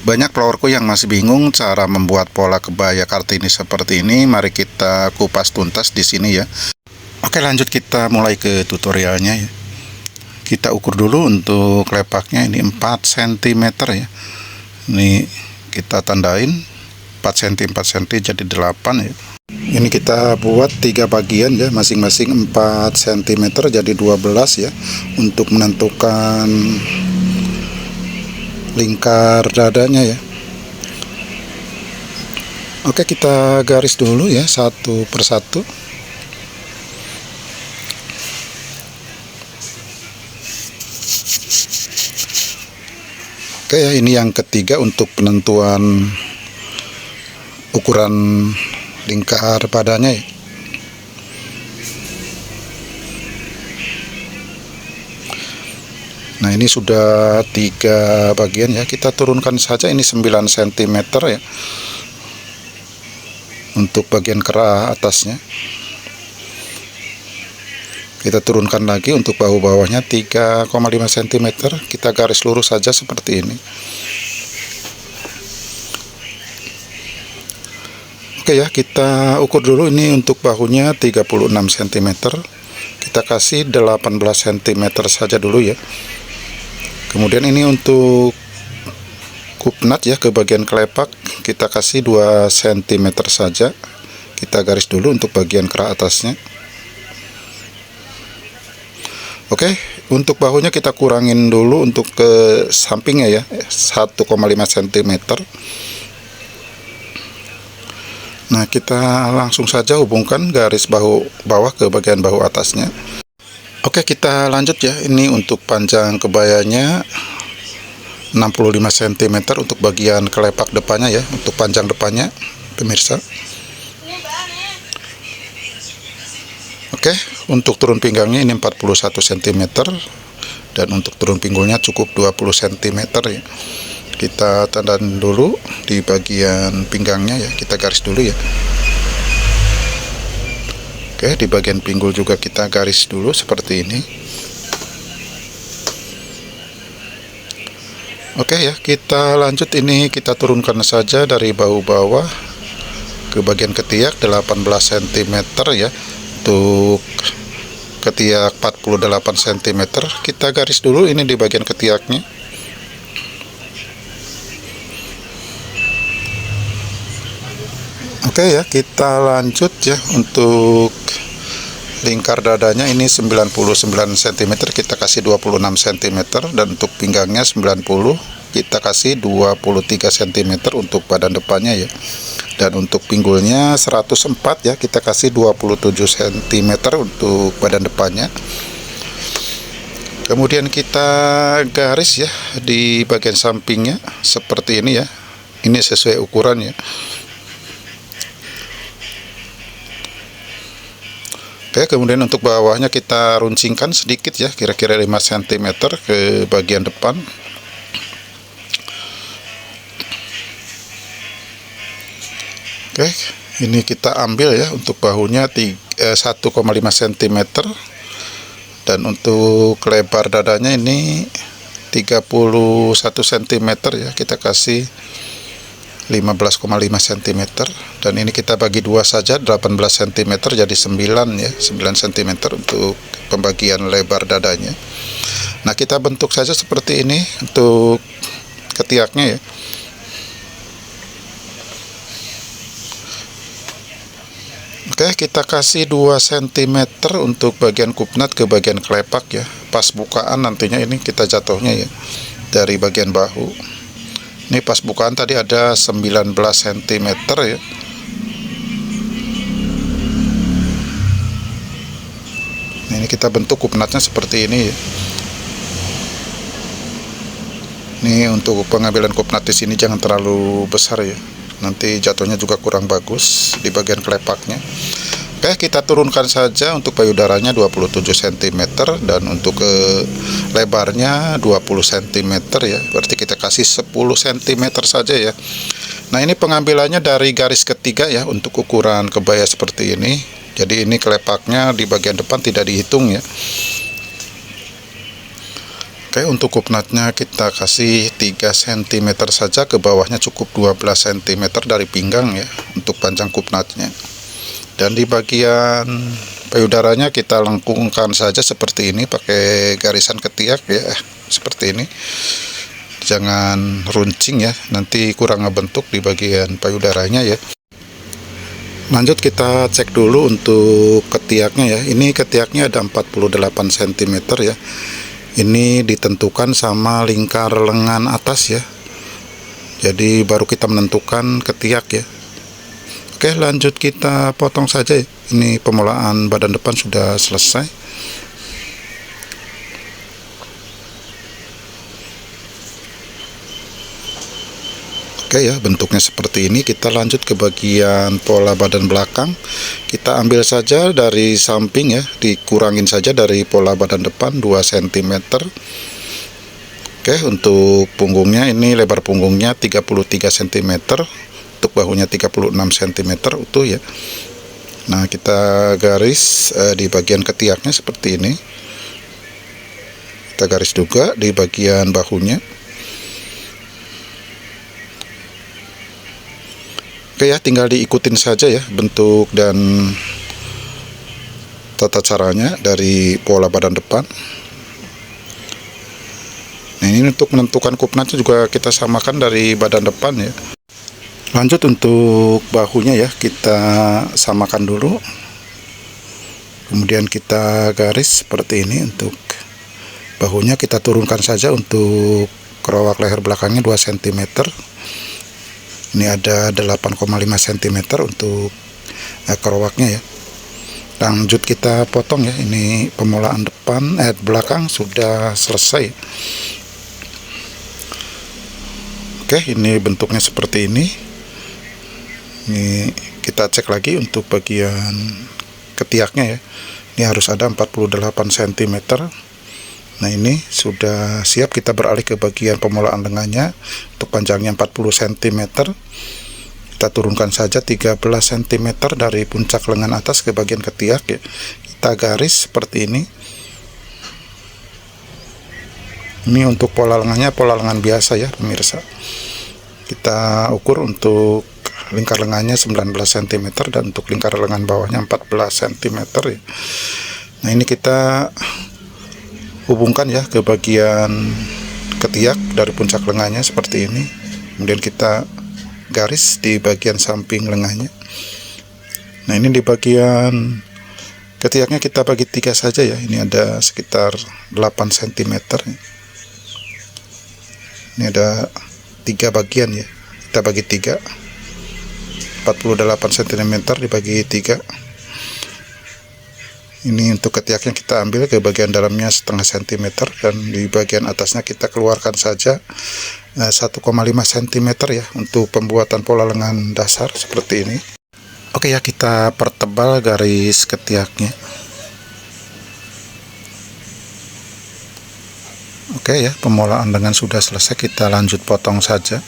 Banyak followerku yang masih bingung cara membuat pola kebaya Kartini seperti ini. Mari kita kupas tuntas di sini ya. Oke, lanjut kita mulai ke tutorialnya ya. Kita ukur dulu untuk lepaknya ini 4 cm ya. Ini kita tandain 4 cm 4 cm jadi 8 ya. Ini kita buat 3 bagian ya, masing-masing 4 cm jadi 12 ya, untuk menentukan lingkar dadanya ya. Oke, kita garis dulu ya satu persatu. Oke ya, ini yang ketiga untuk penentuan ukuran lingkar padanya ya. Nah, ini sudah 3 bagian ya, kita turunkan saja ini 9 cm ya untuk bagian kerah atasnya. Kita turunkan lagi untuk bahu bawahnya 3,5 cm, kita garis lurus saja seperti ini. Oke ya, kita ukur dulu ini untuk bahunya 36 cm, kita kasih 18 cm saja dulu ya. Kemudian ini untuk kupnat ya, ke bagian kelepak kita kasih 2 cm saja, kita garis dulu untuk bagian kerah atasnya. Oke, untuk bahunya kita kurangin dulu untuk ke sampingnya ya, 1,5 cm. Nah, kita langsung saja hubungkan garis bahu bawah ke bagian bahu atasnya. Oke, kita lanjut ya. Ini untuk panjang kebayanya 65 cm untuk bagian kelepak depannya ya, untuk panjang depannya pemirsa. Oke, untuk turun pinggangnya ini 41 cm, dan untuk turun pinggulnya cukup 20 cm ya. Kita tandain dulu di bagian pinggangnya ya, kita garis dulu ya. Oke, di bagian pinggul juga kita garis dulu seperti ini. Oke ya, kita lanjut, ini kita turunkan saja dari bahu bawah ke bagian ketiak 18 cm ya. Untuk ketiak 48 cm, kita garis dulu ini di bagian ketiaknya. Oke ya, kita lanjut ya. Untuk lingkar dadanya ini 99 cm, kita kasih 26 cm, dan untuk pinggangnya 90, kita kasih 23 cm untuk badan depannya ya. Dan untuk pinggulnya 104 ya, kita kasih 27 cm untuk badan depannya. Kemudian kita garis ya di bagian sampingnya seperti ini ya. Ini sesuai ukuran ya. Oke, kemudian untuk bawahnya kita runcingkan sedikit ya, kira-kira 5 cm ke bagian depan. Oke, ini kita ambil ya untuk bahunya 1,5 cm, dan untuk lebar dadanya ini 31 cm ya, kita kasih 15,5 cm, dan ini kita bagi 2 saja, 18 cm jadi 9 ya, 9 cm untuk pembagian lebar dadanya. Nah, kita bentuk saja seperti ini untuk ketiaknya ya. Oke, kita kasih 2 cm untuk bagian kupnat ke bagian kelepak ya, pas bukaan nantinya ini kita jatuhnya ya dari bagian bahu. Ini pas bukaan tadi ada 19 cm ya. Nah, ini kita bentuk kupnatnya seperti ini ya. Ini untuk pengambilan kupnat di sini jangan terlalu besar ya, nanti jatuhnya juga kurang bagus di bagian kelepaknya. Oke, kita turunkan saja untuk payudaranya 27 cm, dan untuk lebarnya 20 cm ya, berarti kita kasih 10 cm saja ya. Nah, ini pengambilannya dari garis ketiga ya untuk ukuran kebaya seperti ini. Jadi ini kelepaknya di bagian depan tidak dihitung ya. Oke, untuk kupnatnya kita kasih 3 cm saja, ke bawahnya cukup 12 cm dari pinggang ya untuk panjang kupnatnya. Dan di bagian payudaranya kita lengkungkan saja seperti ini pakai garisan ketiak ya, seperti ini. Jangan runcing ya, nanti kurang ngebentuk di bagian payudaranya ya. Lanjut kita cek dulu untuk ketiaknya ya. Ini ketiaknya ada 48 cm ya. Ini ditentukan sama lingkar lengan atas ya. Jadi baru kita menentukan ketiak ya. Oke, lanjut kita potong saja ya. Ini pemulaan badan depan sudah selesai. Oke ya, bentuknya seperti ini. Kita lanjut ke bagian pola badan belakang. Kita ambil saja dari samping ya, dikurangin saja dari pola badan depan 2 cm. Oke, untuk punggungnya ini lebar punggungnya 33 cm, untuk bahunya 36 cm utuh ya. Nah, kita garis di bagian ketiaknya seperti ini. Kita garis juga di bagian bahunya. Oke ya, tinggal diikutin saja ya bentuk dan tata caranya dari pola badan depan. Nah, ini untuk menentukan kupnatnya juga kita samakan dari badan depan ya. Lanjut untuk bahunya ya, kita samakan dulu. Kemudian kita garis seperti ini. Untuk bahunya kita turunkan saja untuk kerowak leher belakangnya 2 cm. Ini ada 8,5 cm untuk kerowaknya ya. Lanjut kita potong ya. Ini pemulaan depan belakang sudah selesai. Oke, ini bentuknya seperti ini. Ini kita cek lagi untuk bagian ketiaknya ya. Ini harus ada 48 cm. Nah, ini sudah siap. Kita beralih ke bagian pemulaan lengannya. Untuk panjangnya 40 cm. Kita turunkan saja 13 cm dari puncak lengan atas ke bagian ketiak ya. Kita garis seperti ini. Ini untuk pola lengannya pola lengan biasa ya pemirsa. Kita ukur untuk lingkar lengannya 19 cm dan untuk lingkar lengan bawahnya 14 cm ya. Nah, ini kita hubungkan ya ke bagian ketiak dari puncak lengannya seperti ini. Kemudian kita garis di bagian samping lengannya. Nah, ini di bagian ketiaknya kita bagi 3 saja ya. Ini ada sekitar 8 cm. Ini ada 3 bagian ya. Kita bagi 3. 48 cm dibagi 3. Ini untuk ketiaknya kita ambil ke bagian dalamnya setengah cm, dan di bagian atasnya kita keluarkan saja 1,5 cm ya untuk pembuatan pola lengan dasar seperti ini. Oke ya, kita pertebal garis ketiaknya. Oke ya, pemulaan lengan sudah selesai. Kita lanjut potong saja.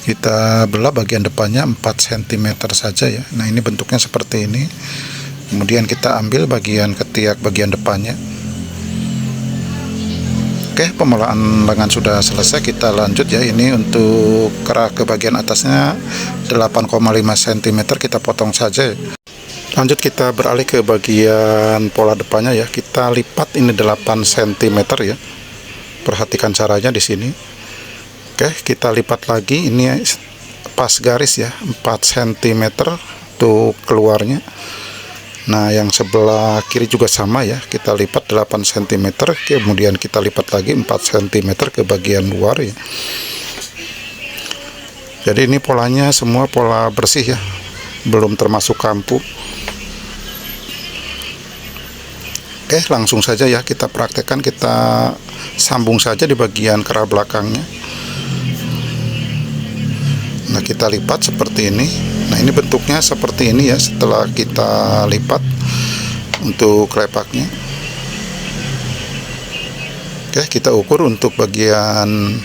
Kita belah bagian depannya 4 cm saja ya. Nah, ini bentuknya seperti ini. Kemudian kita ambil bagian ketiak bagian depannya. Oke, pemulaan lengan sudah selesai. Kita lanjut ya. Ini untuk kerak ke bagian atasnya 8,5 cm kita potong saja ya. Lanjut kita beralih ke bagian pola depannya ya. Kita lipat ini 8 cm ya. Perhatikan caranya di sini. Oke, kita lipat lagi. Ini pas garis ya, 4 cm untuk keluarnya. Nah, yang sebelah kiri juga sama ya. Kita lipat 8 cm, kemudian kita lipat lagi 4 cm ke bagian luar ya. Jadi ini polanya semua pola bersih ya, belum termasuk kampu. Oke, langsung saja ya kita praktekkan. Kita sambung saja di bagian kera belakangnya. Nah, kita lipat seperti ini. Nah, ini bentuknya seperti ini ya setelah kita lipat untuk klepaknya. Oke, kita ukur untuk bagian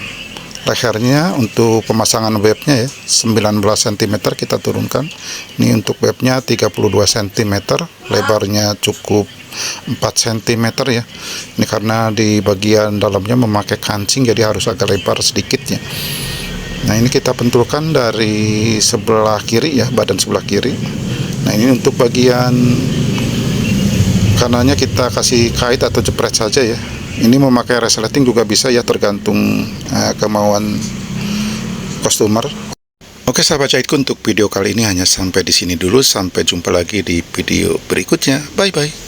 Lehernya untuk pemasangan webnya ya 19 cm kita turunkan. Ini untuk webnya 32 cm, lebarnya cukup 4 cm ya. Ini karena di bagian dalamnya memakai kancing, jadi harus agak lebar sedikit ya. Nah, ini kita pentulkan dari sebelah kiri ya, badan sebelah kiri. Nah, ini untuk bagian kanannya kita kasih kait atau jepret saja ya. Ini memakai resleting juga bisa ya, tergantung kemauan customer. Oke sahabat jahitku, untuk video kali ini hanya sampai di sini dulu. Sampai jumpa lagi di video berikutnya. Bye bye.